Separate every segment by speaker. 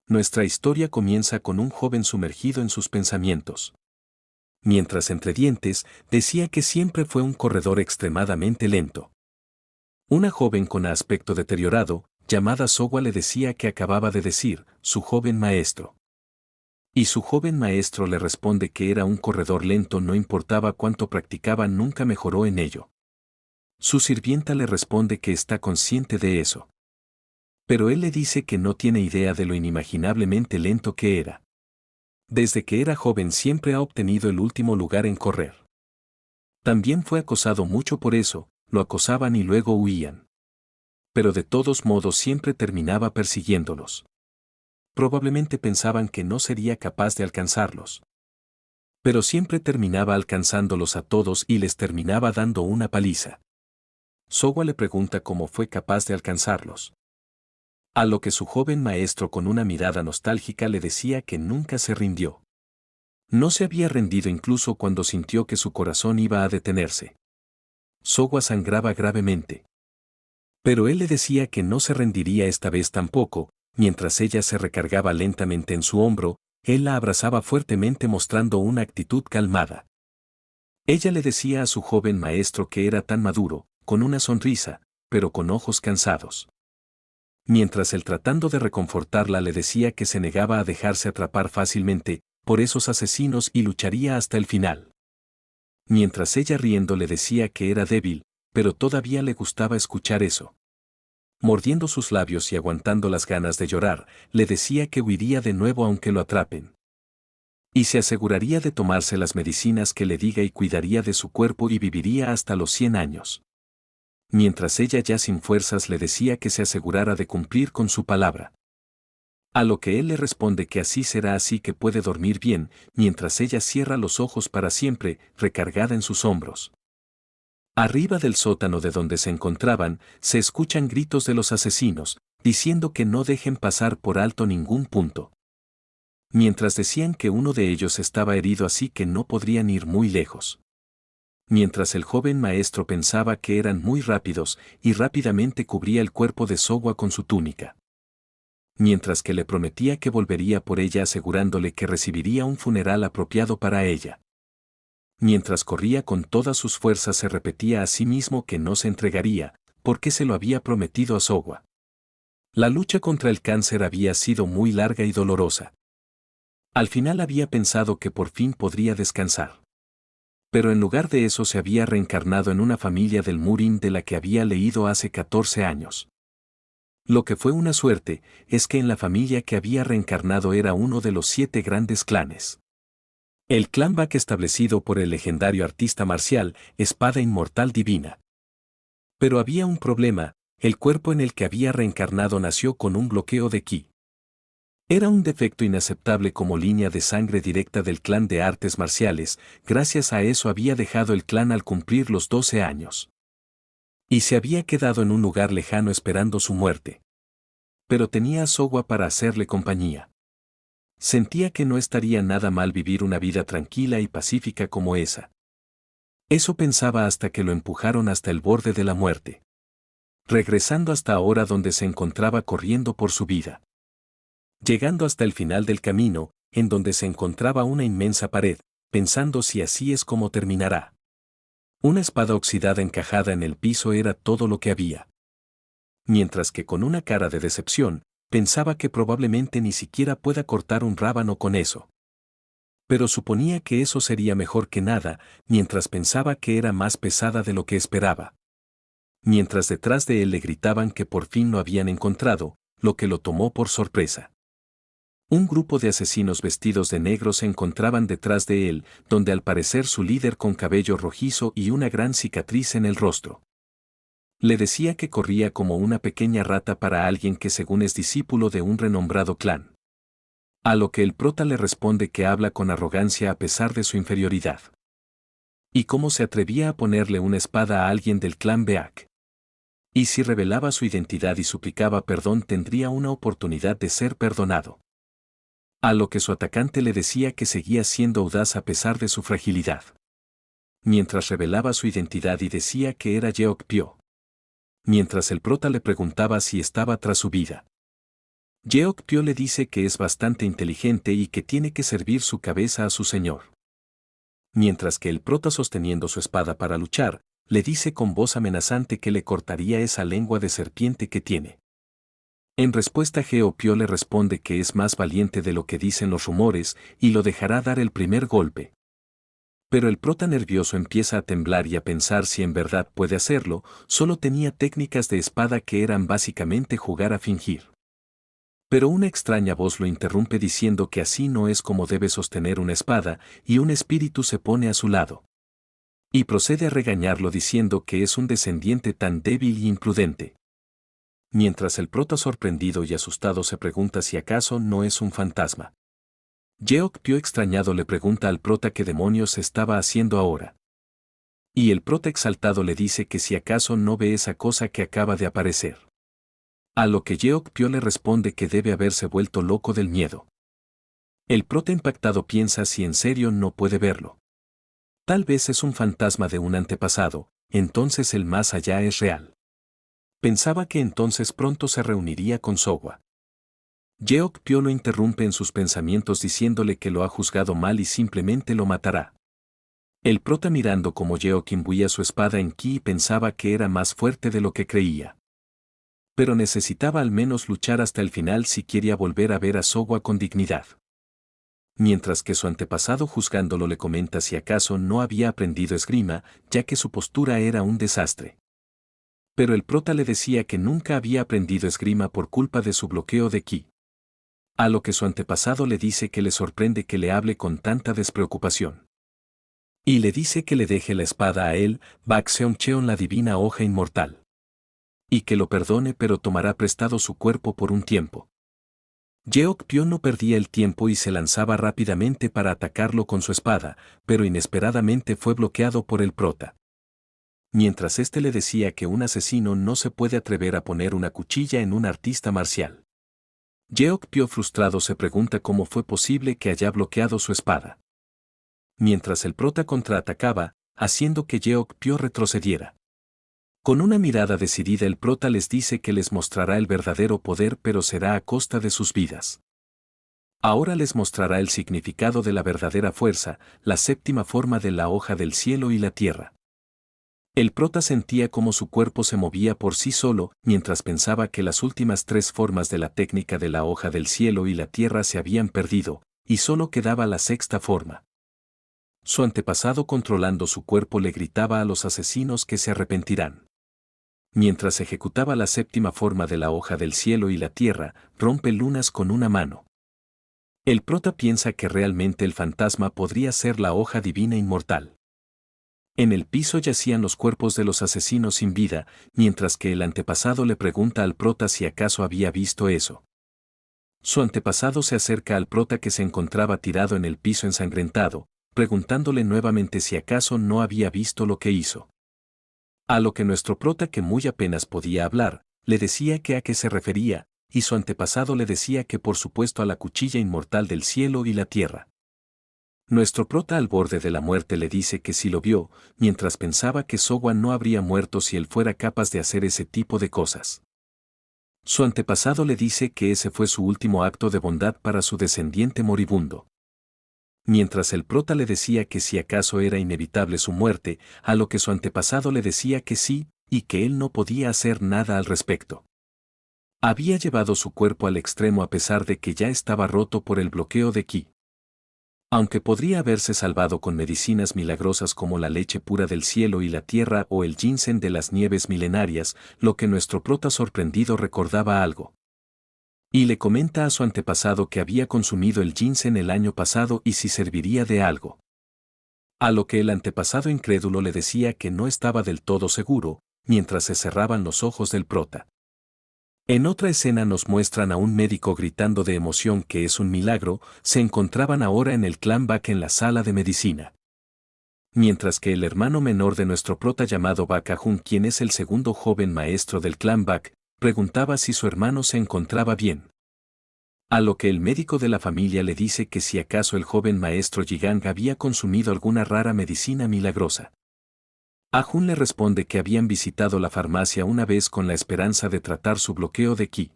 Speaker 1: Nuestra historia comienza con un joven sumergido en sus pensamientos. Mientras entre dientes, decía que siempre fue un corredor extremadamente lento. Una joven con aspecto deteriorado, llamada Sogwa, le decía que acababa de decir, su joven maestro. Y su joven maestro le responde que era un corredor lento, no importaba cuánto practicaba, nunca mejoró en ello. Su sirvienta le responde que está consciente de eso. Pero él le dice que no tiene idea de lo inimaginablemente lento que era. Desde que era joven siempre ha obtenido el último lugar en correr. También fue acosado mucho por eso, lo acosaban y luego huían. Pero de todos modos siempre terminaba persiguiéndolos. Probablemente pensaban que no sería capaz de alcanzarlos. Pero siempre terminaba alcanzándolos a todos y les terminaba dando una paliza. Sogwa le pregunta cómo fue capaz de alcanzarlos. A lo que su joven maestro con una mirada nostálgica le decía que nunca se rindió. No se había rendido incluso cuando sintió que su corazón iba a detenerse. Sogwa sangraba gravemente. Pero él le decía que no se rendiría esta vez tampoco. Mientras ella se recargaba lentamente en su hombro, él la abrazaba fuertemente mostrando una actitud calmada. Ella le decía a su joven maestro que era tan maduro, con una sonrisa, pero con ojos cansados. Mientras él, tratando de reconfortarla, le decía que se negaba a dejarse atrapar fácilmente por esos asesinos y lucharía hasta el final. Mientras ella riendo le decía que era débil, pero todavía le gustaba escuchar eso. Mordiendo sus labios y aguantando las ganas de llorar, le decía que huiría de nuevo aunque lo atrapen. Y se aseguraría de tomarse las medicinas que le diga y cuidaría de su cuerpo y viviría hasta los 100 años. Mientras ella, ya sin fuerzas, le decía que se asegurara de cumplir con su palabra. A lo que él le responde que así será, así que puede dormir bien, mientras ella cierra los ojos para siempre, recargada en sus hombros. Arriba del sótano de donde se encontraban, se escuchan gritos de los asesinos, diciendo que no dejen pasar por alto ningún punto. Mientras decían que uno de ellos estaba herido, así que no podrían ir muy lejos. Mientras el joven maestro pensaba que eran muy rápidos y rápidamente cubría el cuerpo de Sogwa con su túnica. Mientras que le prometía que volvería por ella asegurándole que recibiría un funeral apropiado para ella. Mientras corría con todas sus fuerzas se repetía a sí mismo que no se entregaría, porque se lo había prometido a Sogwa. La lucha contra el cáncer había sido muy larga y dolorosa. Al final había pensado que por fin podría descansar. Pero en lugar de eso se había reencarnado en una familia del Murin de la que había leído hace 14 años. Lo que fue una suerte es que en la familia que había reencarnado era uno de los 7 grandes clanes. El clan Bak, establecido por el legendario artista marcial, Espada Inmortal Divina. Pero había un problema, el cuerpo en el que había reencarnado nació con un bloqueo de ki. Era un defecto inaceptable como línea de sangre directa del clan de artes marciales, gracias a eso había dejado el clan al cumplir los 12 años. Y se había quedado en un lugar lejano esperando su muerte. Pero tenía a Sogwa para hacerle compañía. Sentía que no estaría nada mal vivir una vida tranquila y pacífica como esa. Eso pensaba hasta que lo empujaron hasta el borde de la muerte. Regresando hasta ahora donde se encontraba corriendo por su vida. Llegando hasta el final del camino, en donde se encontraba una inmensa pared, pensando si así es como terminará. Una espada oxidada encajada en el piso era todo lo que había. Mientras que con una cara de decepción, pensaba que probablemente ni siquiera pueda cortar un rábano con eso. Pero suponía que eso sería mejor que nada, mientras pensaba que era más pesada de lo que esperaba. Mientras detrás de él le gritaban que por fin lo habían encontrado, lo que lo tomó por sorpresa. Un grupo de asesinos vestidos de negro se encontraban detrás de él, donde al parecer su líder, con cabello rojizo y una gran cicatriz en el rostro. Le decía que corría como una pequeña rata para alguien que según es discípulo de un renombrado clan. A lo que el prota le responde que habla con arrogancia a pesar de su inferioridad. ¿Y cómo se atrevía a ponerle una espada a alguien del clan Beak? Y si revelaba su identidad y suplicaba perdón tendría una oportunidad de ser perdonado. A lo que su atacante le decía que seguía siendo audaz a pesar de su fragilidad. Mientras revelaba su identidad y decía que era Yeok Pyo. Mientras el prota le preguntaba si estaba tras su vida. Yeok-pyo le dice que es bastante inteligente y que tiene que servir su cabeza a su señor. Mientras que el prota, sosteniendo su espada para luchar, le dice con voz amenazante que le cortaría esa lengua de serpiente que tiene. En respuesta, Yeok-pyo le responde que es más valiente de lo que dicen los rumores y lo dejará dar el primer golpe. Pero el prota, nervioso, empieza a temblar y a pensar si en verdad puede hacerlo. Solo tenía técnicas de espada que eran básicamente jugar a fingir. Pero una extraña voz lo interrumpe diciendo que así no es como debe sostener una espada, y un espíritu se pone a su lado. Y procede a regañarlo diciendo que es un descendiente tan débil y imprudente. Mientras el prota, sorprendido y asustado, se pregunta si acaso no es un fantasma. Yeok-pyo, extrañado, le pregunta al prota qué demonios estaba haciendo ahora. Y el prota, exaltado, le dice que si acaso no ve esa cosa que acaba de aparecer. A lo que Yeok-pyo le responde que debe haberse vuelto loco del miedo. El prota, impactado, piensa si en serio no puede verlo. Tal vez es un fantasma de un antepasado, entonces el más allá es real. Pensaba que entonces pronto se reuniría con Sogwa. Yeok-pyo lo interrumpe en sus pensamientos diciéndole que lo ha juzgado mal y simplemente lo matará. El prota, mirando cómo Yeok imbuía su espada en ki, pensaba que era más fuerte de lo que creía. Pero necesitaba al menos luchar hasta el final si quería volver a ver a Sogwa con dignidad. Mientras que su antepasado, juzgándolo, le comenta si acaso no había aprendido esgrima, ya que su postura era un desastre. Pero el prota le decía que nunca había aprendido esgrima por culpa de su bloqueo de ki. A lo que su antepasado le dice que le sorprende que le hable con tanta despreocupación. Y le dice que le deje la espada a él, Bakseon-cheon, la divina hoja inmortal. Y que lo perdone, pero tomará prestado su cuerpo por un tiempo. Yeok-pyo no perdía el tiempo y se lanzaba rápidamente para atacarlo con su espada, pero inesperadamente fue bloqueado por el prota. Mientras este le decía que un asesino no se puede atrever a poner una cuchilla en un artista marcial. Yeok-pyo, frustrado, se pregunta cómo fue posible que haya bloqueado su espada. Mientras el prota contraatacaba, haciendo que Yeok-pyo retrocediera. Con una mirada decidida, el prota les dice que les mostrará el verdadero poder, pero será a costa de sus vidas. Ahora les mostrará el significado de la verdadera fuerza, la séptima forma de la hoja del cielo y la tierra. El prota sentía cómo su cuerpo se movía por sí solo, mientras pensaba que las últimas tres formas de la técnica de la hoja del cielo y la tierra se habían perdido, y solo quedaba la sexta forma. Su antepasado, controlando su cuerpo, le gritaba a los asesinos que se arrepentirán. Mientras ejecutaba la séptima forma de la hoja del cielo y la tierra, rompe lunas con una mano. El prota piensa que realmente el fantasma podría ser la hoja divina inmortal. En el piso yacían los cuerpos de los asesinos sin vida, mientras que el antepasado le pregunta al prota si acaso había visto eso. Su antepasado se acerca al prota, que se encontraba tirado en el piso ensangrentado, preguntándole nuevamente si acaso no había visto lo que hizo. A lo que nuestro prota, que muy apenas podía hablar, le decía que a qué se refería, y su antepasado le decía que por supuesto a la cuchilla inmortal del cielo y la tierra. Nuestro prota, al borde de la muerte, le dice que sí lo vio, mientras pensaba que Sogwa no habría muerto si él fuera capaz de hacer ese tipo de cosas. Su antepasado le dice que ese fue su último acto de bondad para su descendiente moribundo. Mientras el prota le decía que si acaso era inevitable su muerte, a lo que su antepasado le decía que sí, y que él no podía hacer nada al respecto. Había llevado su cuerpo al extremo a pesar de que ya estaba roto por el bloqueo de ki. Aunque podría haberse salvado con medicinas milagrosas como la leche pura del cielo y la tierra o el ginseng de las nieves milenarias, lo que nuestro prota, sorprendido, recordaba algo. Y le comenta a su antepasado que había consumido el ginseng el año pasado y si serviría de algo. A lo que el antepasado, incrédulo, le decía que no estaba del todo seguro, mientras se cerraban los ojos del prota. En otra escena nos muestran a un médico gritando de emoción que es un milagro. Se encontraban ahora en el clan Bak, en la sala de medicina. Mientras que el hermano menor de nuestro prota, llamado Bakajun, quien es el segundo joven maestro del clan Bak, preguntaba si su hermano se encontraba bien. A lo que el médico de la familia le dice que si acaso el joven maestro Yigang había consumido alguna rara medicina milagrosa. Ahun le responde que habían visitado la farmacia una vez con la esperanza de tratar su bloqueo de ki.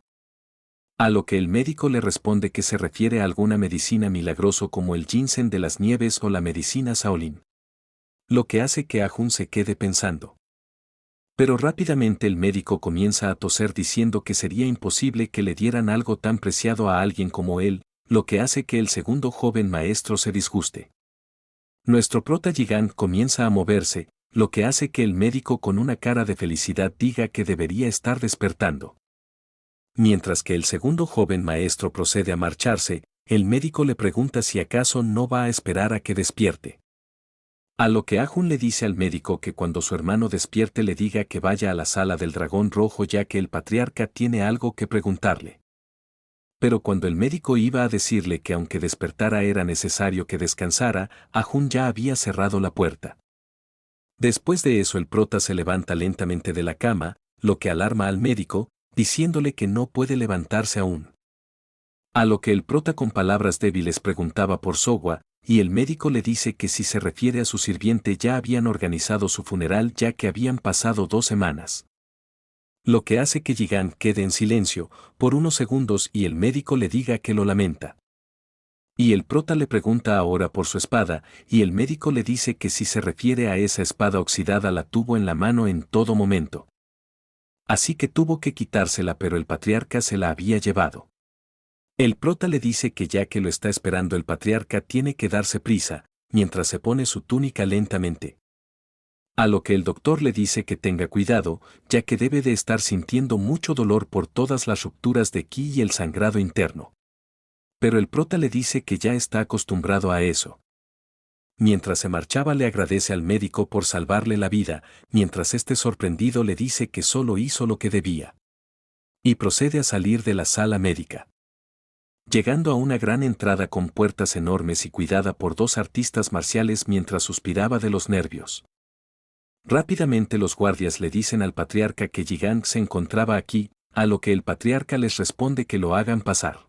Speaker 1: A lo que el médico le responde que se refiere a alguna medicina milagroso como el ginseng de las nieves o la medicina Shaolin. Lo que hace que Ah-Jun se quede pensando. Pero rápidamente el médico comienza a toser diciendo que sería imposible que le dieran algo tan preciado a alguien como él, lo que hace que el segundo joven maestro se disguste. Nuestro prota Jigan comienza a moverse, lo que hace que el médico con una cara de felicidad diga que debería estar despertando. Mientras que el segundo joven maestro procede a marcharse, el médico le pregunta si acaso no va a esperar a que despierte. A lo que Ah-Jun le dice al médico que cuando su hermano despierte le diga que vaya a la sala del dragón rojo ya que el patriarca tiene algo que preguntarle. Pero cuando el médico iba a decirle que aunque despertara era necesario que descansara, Ah-Jun ya había cerrado la puerta. Después de eso el prota se levanta lentamente de la cama, lo que alarma al médico, diciéndole que no puede levantarse aún. A lo que el prota con palabras débiles preguntaba por Sowa, y el médico le dice que si se refiere a su sirviente ya habían organizado su funeral ya que habían pasado 2 semanas. Lo que hace que Jigan quede en silencio por unos segundos y el médico le diga que lo lamenta. Y el prota le pregunta ahora por su espada, y el médico le dice que si se refiere a esa espada oxidada la tuvo en la mano en todo momento. Así que tuvo que quitársela pero el patriarca se la había llevado. El prota le dice que ya que lo está esperando el patriarca tiene que darse prisa, mientras se pone su túnica lentamente. A lo que el doctor le dice que tenga cuidado, ya que debe de estar sintiendo mucho dolor por todas las rupturas de ki y el sangrado interno. Pero el prota le dice que ya está acostumbrado a eso. Mientras se marchaba le agradece al médico por salvarle la vida, mientras este sorprendido le dice que solo hizo lo que debía. Y procede a salir de la sala médica. Llegando a una gran entrada con puertas enormes y cuidada por 2 artistas marciales mientras suspiraba de los nervios. Rápidamente los guardias le dicen al patriarca que Jigan se encontraba aquí, a lo que el patriarca les responde que lo hagan pasar.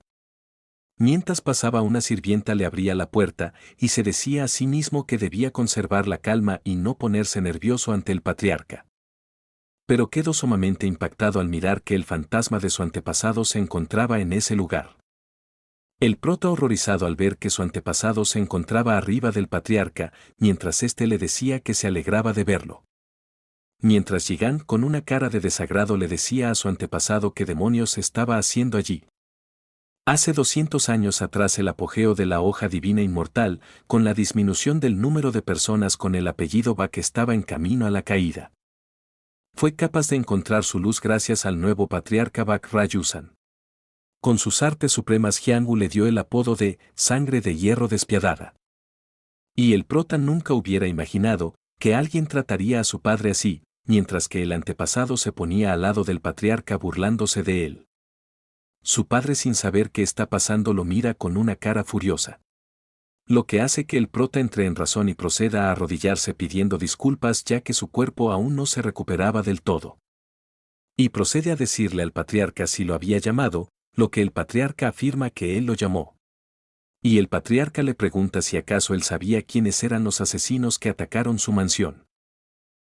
Speaker 1: Mientras pasaba una sirvienta le abría la puerta y se decía a sí mismo que debía conservar la calma y no ponerse nervioso ante el patriarca. Pero quedó sumamente impactado al mirar que el fantasma de su antepasado se encontraba en ese lugar. El prota horrorizado al ver que su antepasado se encontraba arriba del patriarca, mientras éste le decía que se alegraba de verlo. Mientras Jigan con una cara de desagrado le decía a su antepasado qué demonios estaba haciendo allí. Hace 200 años atrás el apogeo de la hoja divina inmortal, con la disminución del número de personas con el apellido Bak estaba en camino a la caída. Fue capaz de encontrar su luz gracias al nuevo patriarca Bak Rayusan. Con sus artes supremas Hyanggu le dio el apodo de sangre de hierro despiadada. Y el prota nunca hubiera imaginado que alguien trataría a su padre así, mientras que el antepasado se ponía al lado del patriarca burlándose de él. Su padre sin saber qué está pasando lo mira con una cara furiosa. Lo que hace que el prota entre en razón y proceda a arrodillarse pidiendo disculpas ya que su cuerpo aún no se recuperaba del todo. Y procede a decirle al patriarca si lo había llamado, lo que el patriarca afirma que él lo llamó. Y el patriarca le pregunta si acaso él sabía quiénes eran los asesinos que atacaron su mansión.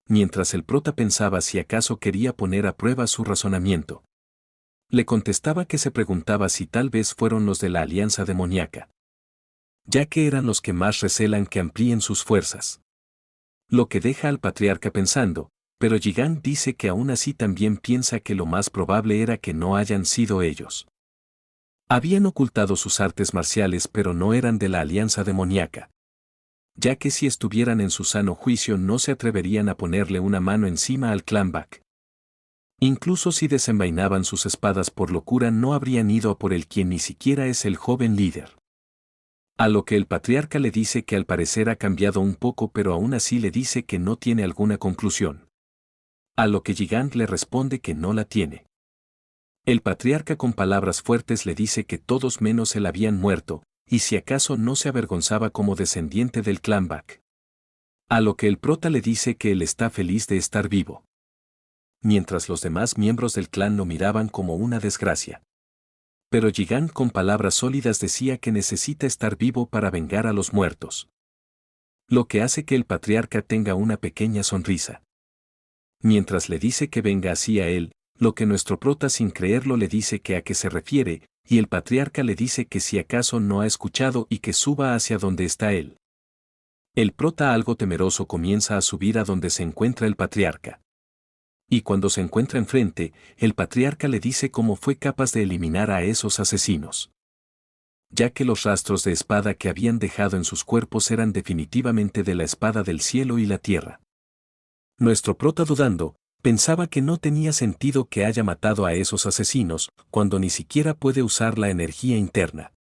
Speaker 1: Mientras el prota pensaba si acaso quería poner a prueba su razonamiento. Le contestaba que se preguntaba si tal vez fueron los de la alianza demoníaca. Ya que eran los que más recelan que amplíen sus fuerzas. Lo que deja al patriarca pensando, pero Jigan dice que aún así también piensa que lo más probable era que no hayan sido ellos. Habían ocultado sus artes marciales pero no eran de la alianza demoníaca. Ya que si estuvieran en su sano juicio no se atreverían a ponerle una mano encima al clan Bak. Incluso si desenvainaban sus espadas por locura no habrían ido a por el quien ni siquiera es el joven líder. A lo que el patriarca le dice que al parecer ha cambiado un poco pero aún así le dice que no tiene alguna conclusión. A lo que Gigant le responde que no la tiene. El patriarca con palabras fuertes le dice que todos menos él habían muerto, y si acaso no se avergonzaba como descendiente del clan Bak. A lo que el prota le dice que él está feliz de estar vivo. Mientras los demás miembros del clan lo miraban como una desgracia. Pero Gigant con palabras sólidas decía que necesita estar vivo para vengar a los muertos. Lo que hace que el patriarca tenga una pequeña sonrisa. Mientras le dice que venga así a él, lo que nuestro prota sin creerlo le dice que a qué se refiere, y el patriarca le dice que si acaso no ha escuchado y que suba hacia donde está él. El prota algo temeroso comienza a subir a donde se encuentra el patriarca. Y cuando se encuentra enfrente, el patriarca le dice cómo fue capaz de eliminar a esos asesinos, ya que los rastros de espada que habían dejado en sus cuerpos eran definitivamente de la espada del cielo y la tierra. Nuestro prota dudando, pensaba que no tenía sentido que haya matado a esos asesinos, cuando ni siquiera puede usar la energía interna.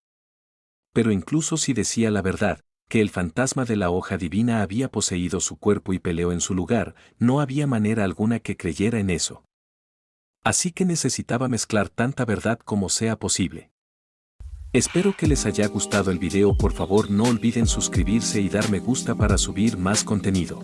Speaker 1: Pero incluso si decía la verdad, que el fantasma de la hoja divina había poseído su cuerpo y peleó en su lugar, no había manera alguna que creyera en eso. Así que necesitaba mezclar tanta verdad como sea posible. Espero que les haya gustado el video, por favor no olviden suscribirse y dar me gusta para subir más contenido.